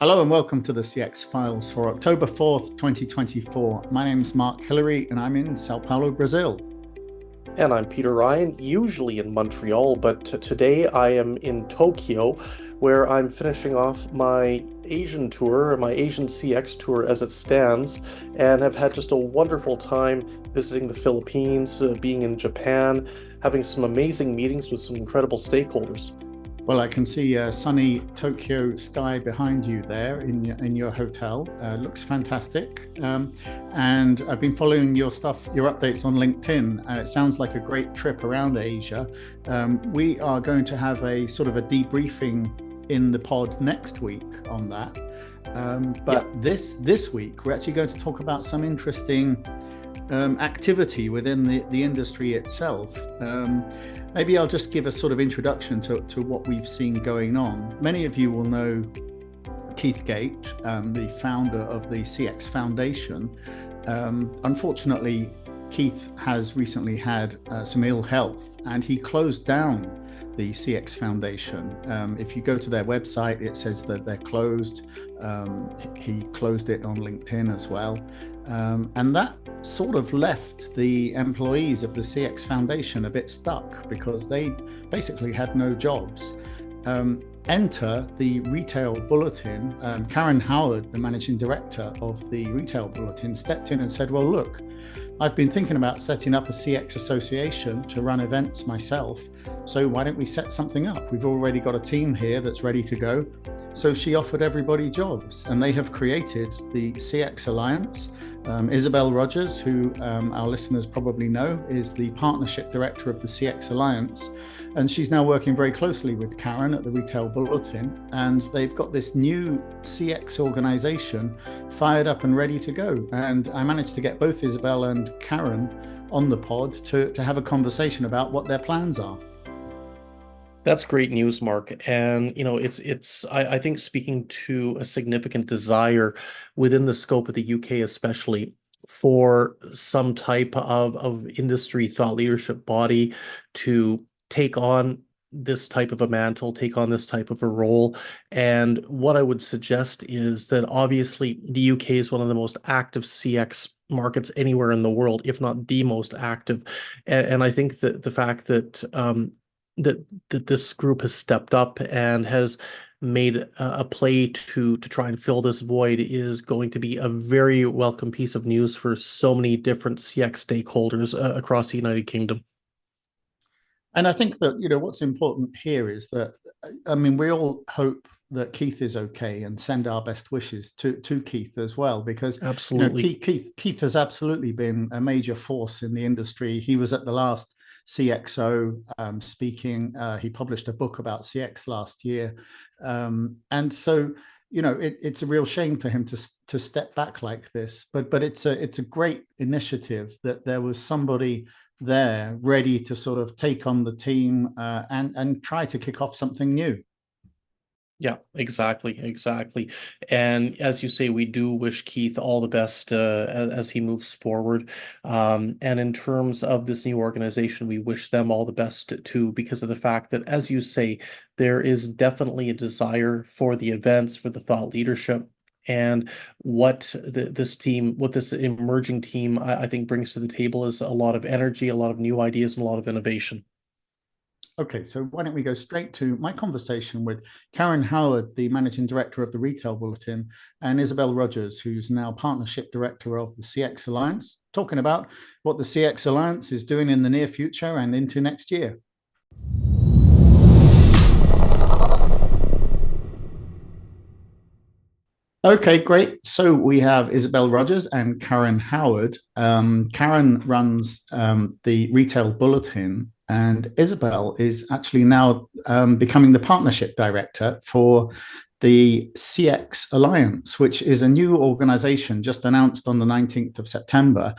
Hello and welcome to the CX Files for October 4th, 2024. My name is Mark Hillary and I'm in Sao Paulo, Brazil. And I'm Peter Ryan, usually in Montreal, but today I am in Tokyo, where I'm finishing off my Asian tour, my Asian CX tour as it stands, and have had just a wonderful time visiting the Philippines, being in Japan, having some amazing meetings with some incredible stakeholders. Well, I can see a sunny Tokyo sky behind you there in your hotel. Looks fantastic. And I've been following your stuff, your updates on LinkedIn. It sounds like a great trip around Asia. We are going to have a sort of a debriefing in the pod next week on that. This week, we're actually going to talk about some interesting activity within the industry itself. Maybe I'll just give a sort of introduction to what we've seen going on. Many of you will know Keith Gate, the founder of the CX Foundation. Unfortunately, Keith has recently had some ill health and he closed down the CX Foundation. If you go to their website, it says that they're closed. He closed it on LinkedIn as well. And that sort of left the employees of the CX Foundation a bit stuck because they basically had no jobs. Enter the Retail Bulletin. Karen Howard, the managing director of the Retail Bulletin, stepped in and said, well, look, I've been thinking about setting up a CX association to run events myself. So why don't we set something up? We've already got a team here that's ready to go. So she offered everybody jobs and they have created the CX Alliance. Isobel Rogers, who our listeners probably know, is the partnership director of the CX Alliance. And she's now working very closely with Karen at the Retail Bulletin. And they've got this new CX organization fired up and ready to go. And I managed to get both Isobel and Karen on the pod to have a conversation about what their plans are. That's great news, Mark. And I think speaking to a significant desire within the scope of the UK, especially for some type of industry thought leadership body to take on this type of a mantle, take on this type of a role. And what I would suggest is that obviously the UK is one of the most active CX markets anywhere in the world, if not the most active. And I think that the fact that that this group has stepped up and has made a play to try and fill this void is going to be a very welcome piece of news for so many different CX stakeholders across the United Kingdom. And I think that, what's important here is that, we all hope that Keith is okay and send our best wishes to Keith as well, because absolutely, Keith has absolutely been a major force in the industry. He was at the last CXO speaking. He published a book about CX last year. And so, it's a real shame for him to step back like this. But it's a great initiative that there was somebody there ready to sort of take on the team and try to kick off something new. Yeah, exactly. And as you say, we do wish Keith all the best as he moves forward. And in terms of this new organization, we wish them all the best too, because of the fact that, as you say, there is definitely a desire for the events, for the thought leadership. And what this emerging team, I think, brings to the table is a lot of energy, a lot of new ideas, and a lot of innovation. Okay, so why don't we go straight to my conversation with Karen Howard, the managing director of the Retail Bulletin, and Isobel Rogers, who's now partnership director of the CX Alliance, talking about what the CX Alliance is doing in the near future and into next year. Okay, great. So we have Isobel Rogers and Karen Howard. Karen runs the Retail Bulletin, and Isobel is actually now becoming the partnership director for the CX Alliance, which is a new organization just announced on the 19th of September.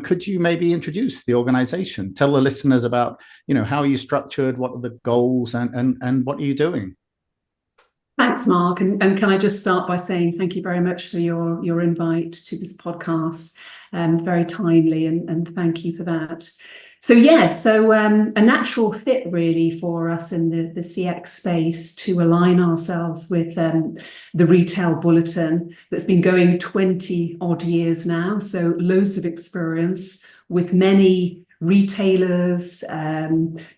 Could you maybe introduce the organization? Tell the listeners about, how are you structured, what are the goals, and what are you doing? Thanks, Mark. And can I just start by saying thank you very much for your invite to this podcast. Very timely, and thank you for that. A natural fit really for us in the CX space to align ourselves with the Retail Bulletin that's been going 20 odd years now. So loads of experience with many retailers,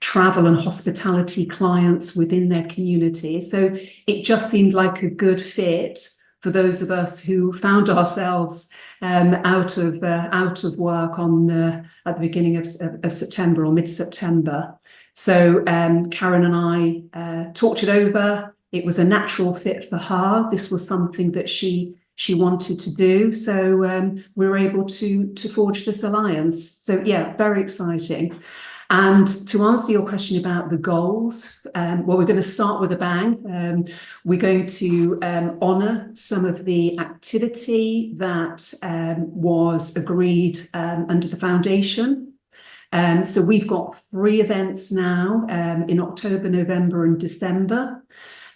travel and hospitality clients within their community. So it just seemed like a good fit for those of us who found ourselves out of work at the beginning of September or mid-September. So Karen and I talked it over. It was a natural fit for her. This was something that she wanted to do. So we were able to forge this alliance. So yeah, very exciting. And to answer your question about the goals, well, we're going to start with a bang. We're going to honour some of the activity that was agreed under the foundation. So we've got 3 events now in October, November and December.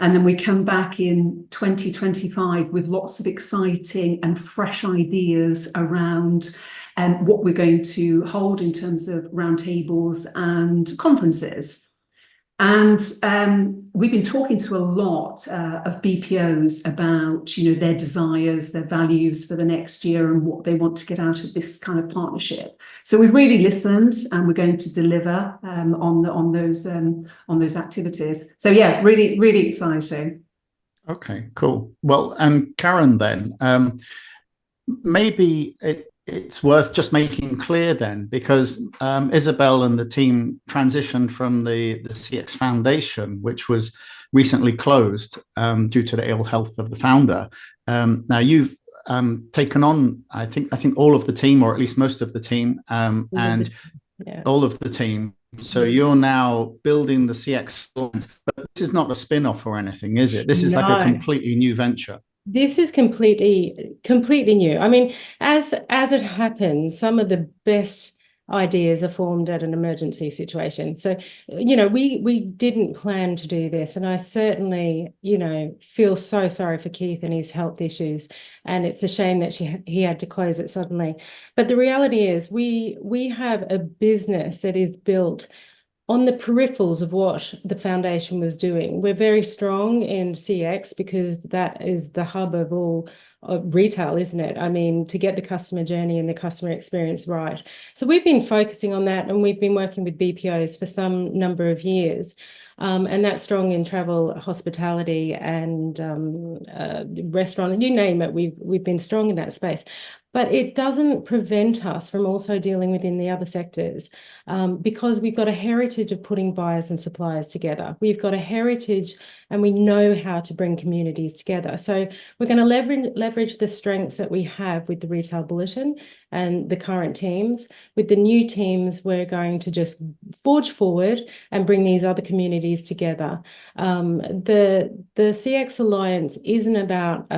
And then we come back in 2025 with lots of exciting and fresh ideas around what we're going to hold in terms of roundtables and conferences. And we've been talking to a lot of BPOs about, their desires, their values for the next year and what they want to get out of this kind of partnership. So we've really listened, and we're going to deliver on those activities. So yeah, really, really exciting. Okay, cool. Well, and Karen, then maybe it's worth just making clear then, because Isobel and the team transitioned from the CX Foundation, which was recently closed due to the ill health of the founder. Now you've taken on, I think all of the team, or at least most of the team, and all of the team. So you're now building the CX, but this is not a spin-off or anything, is it? This is like a completely new venture. This is completely new. I mean, as it happens, some of the best ideas are formed at an emergency situation. So, we didn't plan to do this, and I certainly, feel so sorry for Keith and his health issues, and it's a shame that he had to close it suddenly. But the reality is, we have a business that is built on the peripherals of what the foundation was doing. We're very strong in CX because that is the hub of all retail, isn't it? I mean, to get the customer journey and the customer experience right. So we've been focusing on that, and we've been working with BPOs for some number of years. And that's strong in travel, hospitality, and restaurant, you name it. We've been strong in that space. But it doesn't prevent us from also dealing within the other sectors, because we've got a heritage of putting buyers and suppliers together. We've got a heritage, and we know how to bring communities together. So we're going to leverage the strengths that we have with the Retail Bulletin and the current teams. With the new teams, we're going to just forge forward and bring these other communities together. The CX Alliance isn't about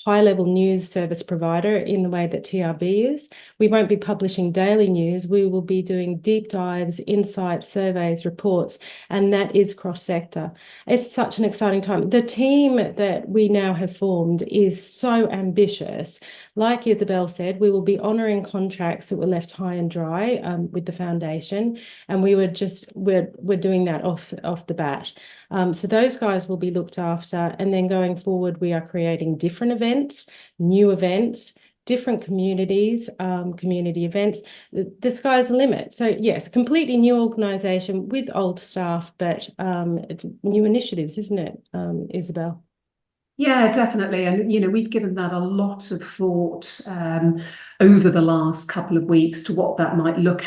high-level news service provider in the way that TRB is. We won't be publishing daily news. We will be doing deep dives, insights, surveys, reports, and that is cross-sector. It's such an exciting time. The team that we now have formed is so ambitious. Like Isobel said, we will be honouring contracts that were left high and dry with the foundation, and we're doing that off the bat. So those guys will be looked after, and then going forward, we are creating different events, new events, different communities, community events. The sky's the limit. So yes, completely new organisation with old staff, but new initiatives, isn't it, Isobel? Yeah, definitely. And, we've given that a lot of thought over the last couple of weeks to what that might look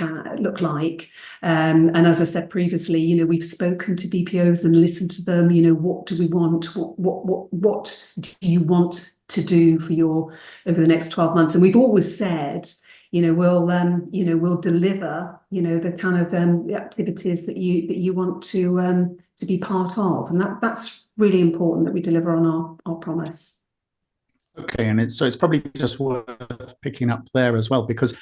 like. And as I said previously, we've spoken to BPOs and listened to them. What do we want? What do you want to do for over the next 12 months? And we've always said, we'll deliver, the kind of activities that you want to be part of, and that's really important that we deliver on our promise. Okay, and it's probably just worth picking up there as well, because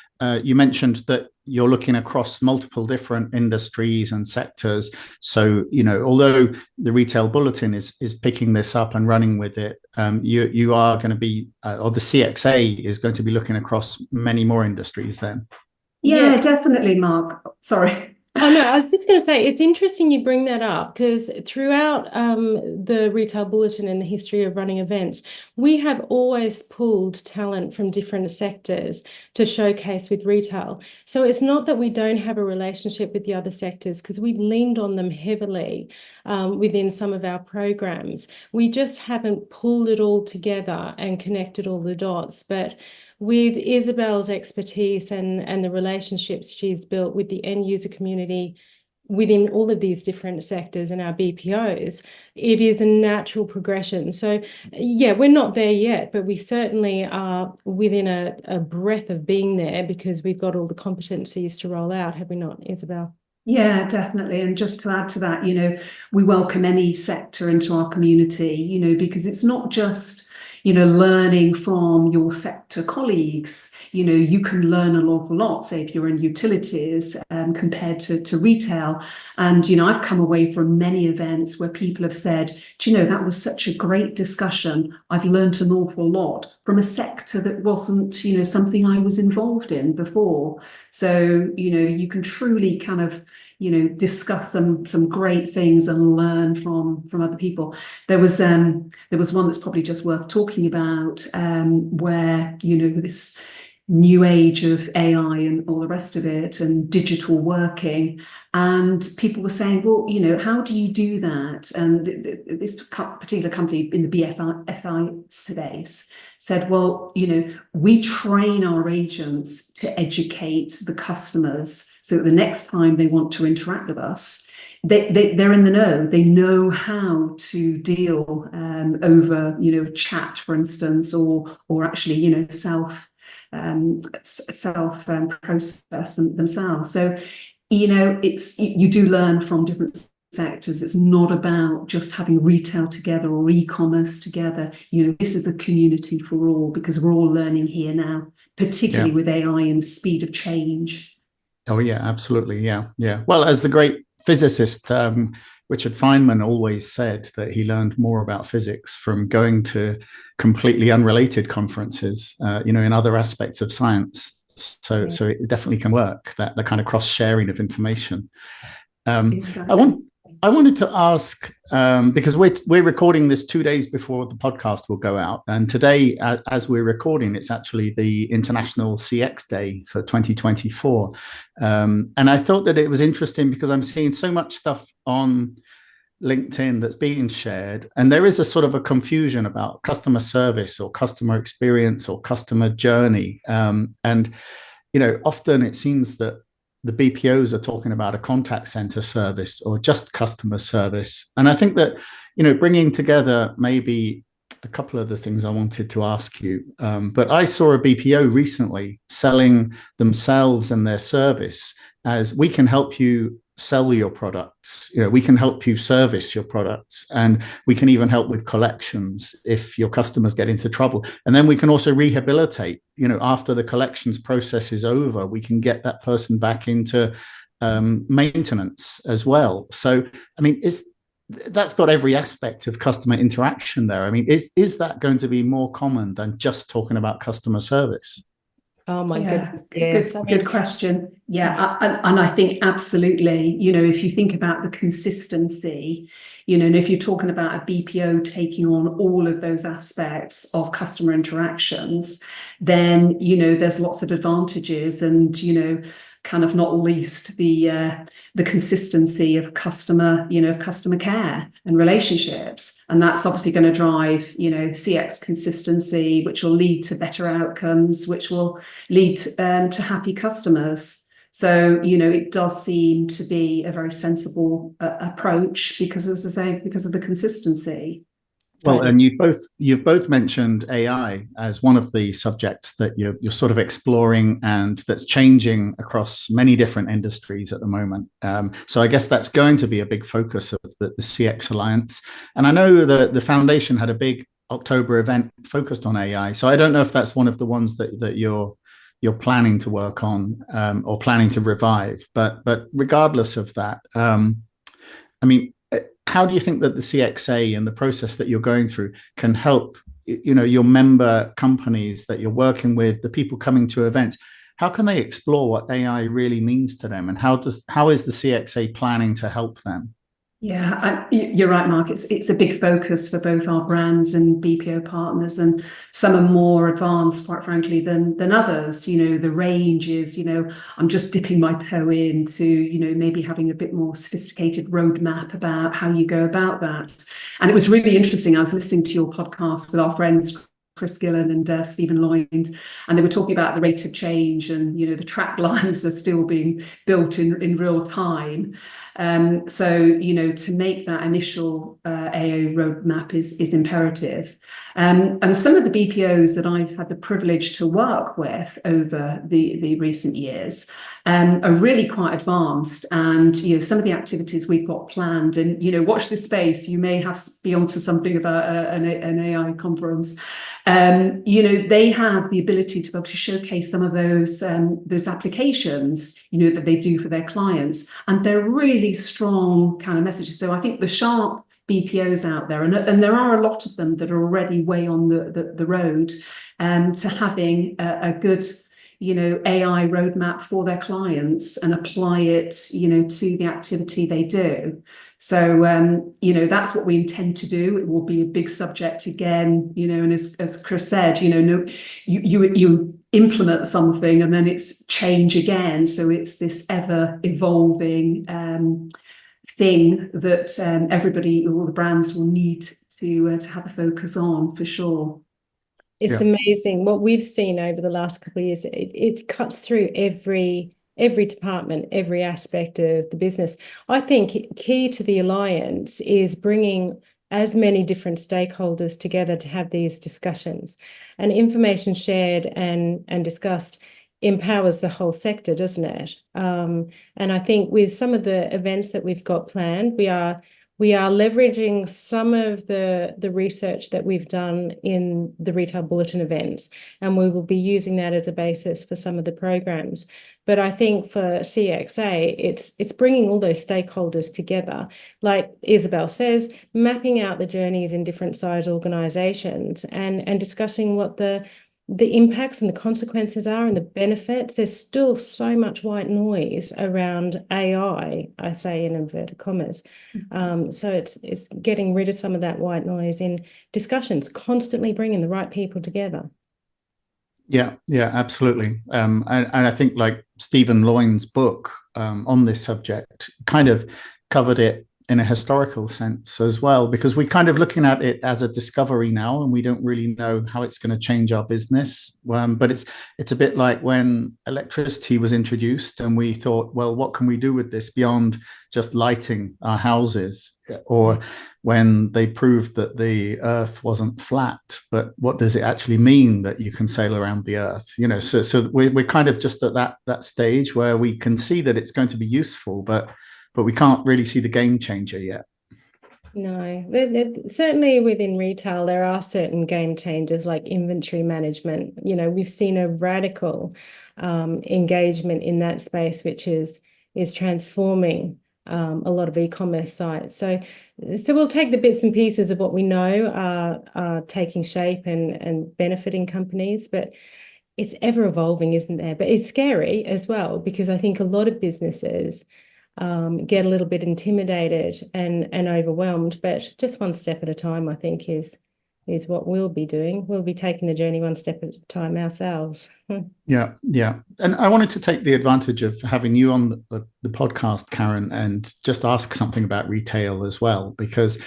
you mentioned that you're looking across multiple different industries and sectors. So, although the Retail Bulletin is picking this up and running with it, you are going to be, or the CXA is going to be looking across many more industries then. Yeah, definitely, Mark. Sorry. Oh, no, I was just going to say, it's interesting you bring that up because throughout the Retail Bulletin and the history of running events, we have always pulled talent from different sectors to showcase with retail. So it's not that we don't have a relationship with the other sectors, because we leaned on them heavily within some of our programs. We just haven't pulled it all together and connected all the dots. But with Isobel's expertise and the relationships she's built with the end user community within all of these different sectors and our BPOs, it is a natural progression. So yeah, we're not there yet, but we certainly are within a breath of being there, because we've got all the competencies to roll out, have we not, Isobel? Yeah, definitely. And just to add to that, we welcome any sector into our community, because it's not just, learning from your sector colleagues. You can learn an awful lot, say if you're in utilities compared to retail. And, I've come away from many events where people have said, that was such a great discussion. I've learned an awful lot from a sector that wasn't, something I was involved in before. So, you can truly kind of, discuss some great things and learn from other people. There was one that's probably just worth talking about, where, this new age of AI and all the rest of it and digital working. And people were saying, well, how do you do that? And this particular company in the BFI space said, well, we train our agents to educate the customers so that the next time they want to interact with us, they're in the know. They know how to deal over, chat, for instance, or actually, self process themselves. So, you do learn from different sectors. It's not about just having retail together or e-commerce together. This is a community for all, because we're all learning here now, particularly with AI and the speed of change. Oh yeah, absolutely. Yeah. Well, as the great physicist Richard Feynman always said, that he learned more about physics from going to completely unrelated conferences, in other aspects of science. So it definitely can work, that the kind of cross sharing of information. Exactly. I wanted to ask, because we're recording this 2 days before the podcast will go out, and today, as we're recording, it's actually the International CX Day for 2024, and I thought that it was interesting because I'm seeing so much stuff on LinkedIn that's being shared, and there is a sort of a confusion about customer service or customer experience or customer journey, and often it seems that the BPOs are talking about a contact center service or just customer service. And I think that, bringing together maybe a couple of the things I wanted to ask you, but I saw a BPO recently selling themselves and their service as, we can help you sell your products, we can help you service your products, and we can even help with collections if your customers get into trouble, and then we can also rehabilitate, after the collections process is over, we can get that person back into maintenance as well. So I mean, that's got every aspect of customer interaction there. I mean, is that going to be more common than just talking about customer service? Oh my goodness, yes. Good question. Yeah, and I think absolutely, if you think about the consistency, and if you're talking about a BPO taking on all of those aspects of customer interactions, then, there's lots of advantages, and, kind of not least the consistency of customer care and relationships. And that's obviously going to drive, CX consistency, which will lead to better outcomes, which will lead to happy customers. So, it does seem to be a very sensible approach, because, as I say, because of the consistency. Well, and you've both mentioned AI as one of the subjects that you're sort of exploring, and that's changing across many different industries at the moment. So I guess that's going to be a big focus of the CX Alliance. And I know the foundation had a big October event focused on AI. So I don't know if that's one of the ones that you're planning to work on, or planning to revive. But regardless of that, I mean, how do you think that the CXA and the process that you're going through can help, your member companies that you're working with, the people coming to events? how can they explore what AI really means to them, and how is the CXA planning to help them? Yeah, you're right, Mark. It's a big focus for both our brands and BPO partners, and some are more advanced, quite frankly, than others. The range is, I'm just dipping my toe into, maybe having a bit more sophisticated roadmap about how you go about that. And it was really interesting. I was listening to your podcast with our friends Chris Gillen and Stephen Lloyd, and they were talking about the rate of change, and the track lines are still being built in real time. So to make that initial AO roadmap is imperative. And some of the BPOs that I've had the privilege to work with over the recent years are really quite advanced, and some of the activities we've got planned, and watch this space, you may have be onto something about an AI conference. They have the ability to be able to showcase some of those applications that they do for their clients, and they're really strong kind of messages. So I think the sharp BPOs out there, and there are a lot of them that are already way on the road to having a good AI roadmap for their clients and apply it to the activity they do. So that's what we intend to do. It will be a big subject again, and as Chris said, you implement something and then it's change again. So it's this ever evolving thing that everybody, all the brands, will need to have a focus on, for sure. It's amazing what we've seen over the last couple of years. It cuts through every department, every aspect of the business. I think key to the alliance is bringing as many different stakeholders together to have these discussions, and information shared and discussed empowers the whole sector, doesn't it? And I think with some of the events that we've got planned, we are leveraging some of the research that we've done in the Retail Bulletin events, and we will be using that as a basis for some of the programs. But I think for CXA, it's bringing all those stakeholders together, like Isobel says, mapping out the journeys in different size organisations and discussing what the impacts and the consequences are and the benefits. There's still so much white noise around AI, I say in inverted commas. So it's getting rid of some of that white noise in discussions, constantly bringing the right people together. Yeah, absolutely. And I think like Stephen Loyne's book on this subject kind of covered it in a historical sense as well, because we're kind of looking at it as a discovery now, and we don't really know how it's going to change our business. But it's a bit like when electricity was introduced and we thought, well, what can we do with this beyond just lighting our houses? Or when they proved that the earth wasn't flat, but what does it actually mean that you can sail around the earth? So we're kind of just at that stage where we can see that it's going to be useful, but we can't really see the game changer yet. No, certainly within retail, there are certain game changers like inventory management. We've seen a radical engagement in that space, which is transforming a lot of e-commerce sites. So we'll take the bits and pieces of what we know are taking shape and benefiting companies, but it's ever evolving, isn't there? But it's scary as well, because I think a lot of businesses get a little bit intimidated and overwhelmed, but just one step at a time, I think, is what we'll be doing. We'll be taking the journey one step at a time ourselves. Yeah. And I wanted to take the advantage of having you on the podcast, Karen, and just ask something about retail as well, because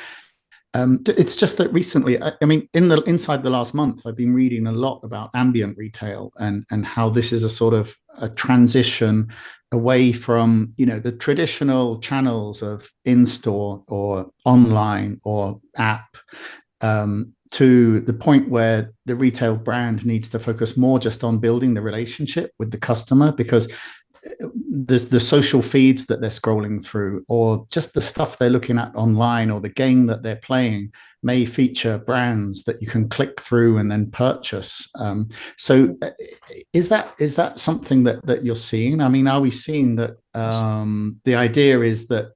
it's just that recently, I mean, inside the last month, I've been reading a lot about ambient retail and how this is a sort of a transition away from the traditional channels of in-store or online or app, to the point where the retail brand needs to focus more just on building the relationship with the customer, because the social feeds that they're scrolling through, or just the stuff they're looking at online, or the game that they're playing, may feature brands that you can click through and then purchase. So is that something that you're seeing? I mean, are we seeing that the idea is that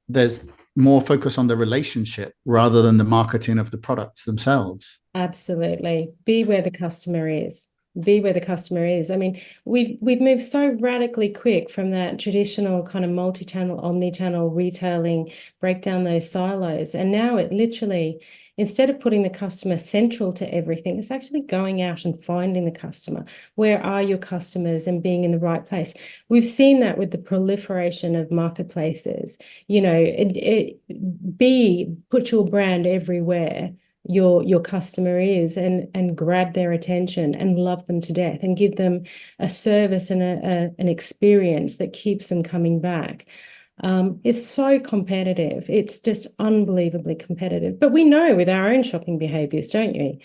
there's more focus on the relationship rather than the marketing of the products themselves? Absolutely. Be where the customer is. be where the customer is. I mean, we've moved so radically quick from that traditional kind of multi-channel, omni-channel retailing, break down those silos. And now it literally, instead of putting the customer central to everything, it's actually going out and finding the customer. Where are your customers, and being in the right place? We've seen that with the proliferation of marketplaces. Put your brand everywhere your customer is, and grab their attention and love them to death, and give them a service and an experience that keeps them coming back. It's so competitive. It's just unbelievably competitive. But we know with our own shopping behaviors, don't you?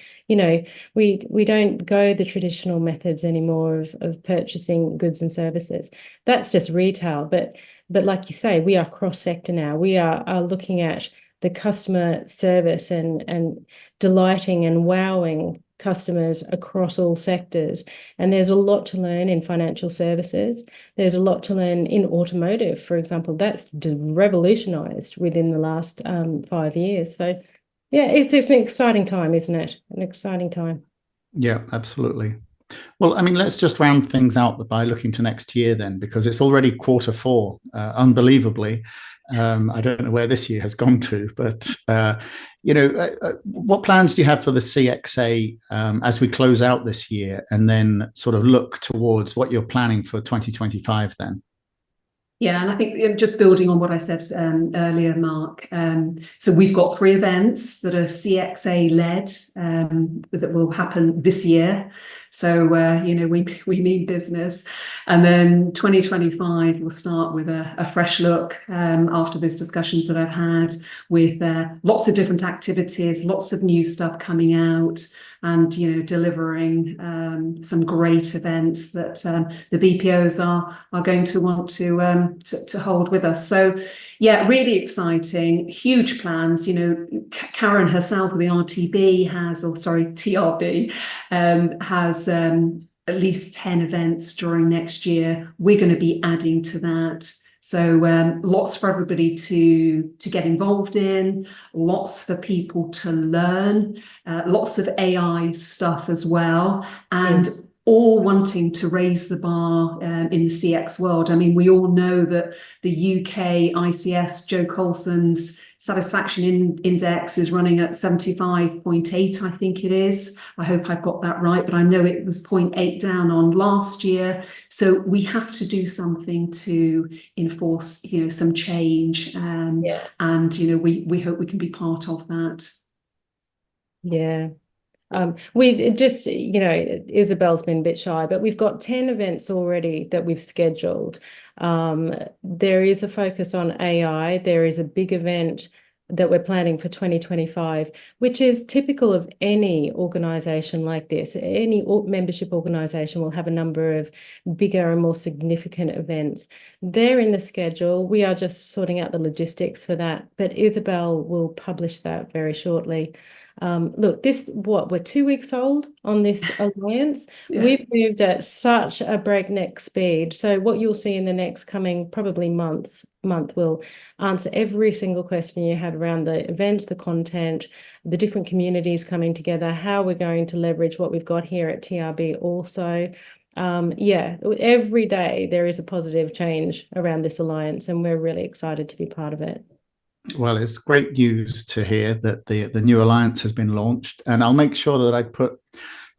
We don't go the traditional methods anymore of purchasing goods and services. That's just retail. But like you say, we are cross-sector now. We are looking at the customer service and delighting and wowing customers across all sectors. And there's a lot to learn in financial services. There's a lot to learn in automotive, for example. That's just revolutionized within the last 5 years. So yeah, it's an exciting time, isn't it? An exciting time. Yeah, absolutely. Well, I mean, let's just round things out by looking to next year then, because it's already Q4, unbelievably. I don't know where this year has gone to, but what plans do you have for the CXA as we close out this year, and then sort of look towards what you're planning for 2025 then? Yeah, and I think just building on what I said earlier, Mark, so we've got 3 events that are CXA led that will happen this year. So, we mean business. And then 2025 will start with a fresh look after those discussions that I've had, with lots of different activities, lots of new stuff coming out, and delivering some great events that the BPOs are going to want to hold with us. So yeah, really exciting, huge plans. Karen herself with the TRB has at least 10 events during next year. We're going to be adding to that. So lots for everybody to get involved in, lots for people to learn, lots of AI stuff as well, and all wanting to raise the bar in the CX world. I mean, we all know that the UK ICS, Joe Colson's satisfaction index is running at 75.8, I think it is. I hope I've got that right, but I know it was 0.8 down on last year. So we have to do something to enforce, some change. And, we hope we can be part of that. Yeah. We just, Isobel's been a bit shy, but we've got 10 events already that we've scheduled. There is a focus on AI. There is a big event that we're planning for 2025, which is typical of any organisation like this. Any membership organisation will have a number of bigger and more significant events. They're in the schedule. We are just sorting out the logistics for that, but Isobel will publish that very shortly. Look, we're 2 weeks old on this alliance. Yeah. We've moved at such a breakneck speed. So what you'll see in the next coming probably month will answer every single question you had around the events, the content, the different communities coming together, how we're going to leverage what we've got here at TRB also. Every day there is a positive change around this alliance, and we're really excited to be part of it. Well, it's great news to hear that the new alliance has been launched, and I'll make sure that I put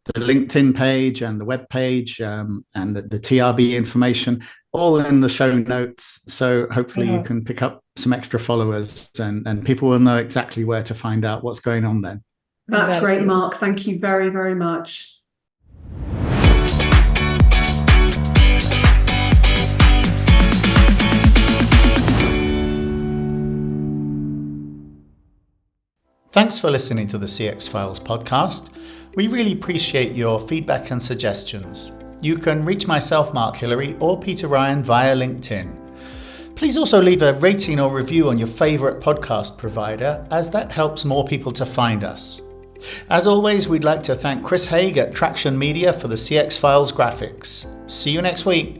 the LinkedIn page and the web page and the TRB information all in the show notes. So hopefully you can pick up some extra followers, and people will know exactly where to find out what's going on then. That's great, Mark. Thank you very, very much. Thanks for listening to the CX Files podcast. We really appreciate your feedback and suggestions. You can reach myself, Mark Hillary, or Peter Ryan via LinkedIn. Please also leave a rating or review on your favourite podcast provider, as that helps more people to find us. As always, we'd like to thank Chris Haig at Traction Media for the CX Files graphics. See you next week.